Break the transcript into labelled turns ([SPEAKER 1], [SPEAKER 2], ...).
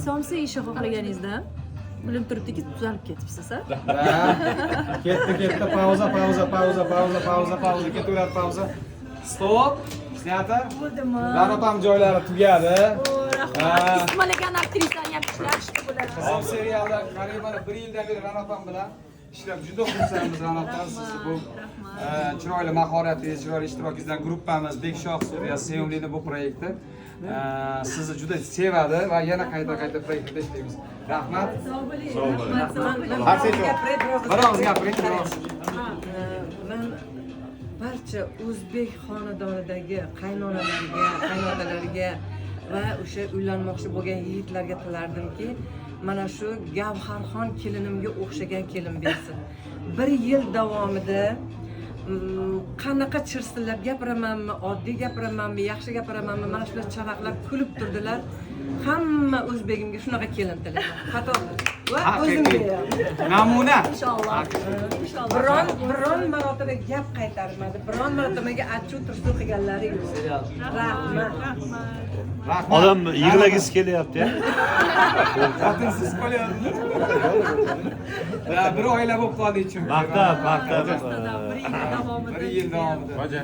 [SPEAKER 1] somsa yeyishni xohlaganingizda bilib turibdiki tuzalib ketibsiz a?
[SPEAKER 2] Ketdi, pauza, ketaveradi pauza. Stop. Снято.
[SPEAKER 1] Bo'ldimi?
[SPEAKER 2] Ranopam joylari tugadi.
[SPEAKER 1] Rahmat. Ismalagan aktrisani ham ishlashdi bular.
[SPEAKER 2] Qizim serialda qariyb mana 1 yildan beri Ranopam bilan ishlab juda xursandmiz Ranopdan. Siz bu chiroyli mahoratingiz, chiroyli ishtirokingizdan gruppamiz Bekshoh studiyasi sevimlini bu proyektda sizni juda sevadi va yana qayta proyektda ishlaymiz. Rahmat.
[SPEAKER 1] Sog' bo'ling.
[SPEAKER 2] Har sechun. Biroz gapiring.
[SPEAKER 3] Men barcha o'zbek xonadonidagi qaynonalarga, qaynotalariga va o'sha uylanmoqchi bo'lgan yigitlarga tilardimki, mana shu Gavharxon kelinimga o'xshagan kelin bersin. 1 yil davomida qanaqa chirsillab gapiramanmi, oddiy gapiramanmi, yaxshi gapiramanmi, mana shular chavaqlab kulib turdilar. Hamma o'zbegimga shunaqa kelin tilayman. Xato va o'zimga ham.
[SPEAKER 2] Namuna.
[SPEAKER 1] Inshaalloh. Inshaalloh.
[SPEAKER 3] Biron marotaba gap qaytarmadi. Biron marotabaga achchiq tursuv qilganlari yo'q. Rahmat.
[SPEAKER 2] Rahmat.
[SPEAKER 4] Odam yig'lagisi kelyapti ya.
[SPEAKER 2] Xotinsiz qolyapti. Bir oila bo'lib qoldik chunki.
[SPEAKER 4] Maqtab.
[SPEAKER 1] 1 yil davomida.
[SPEAKER 2] 1 yil davomida.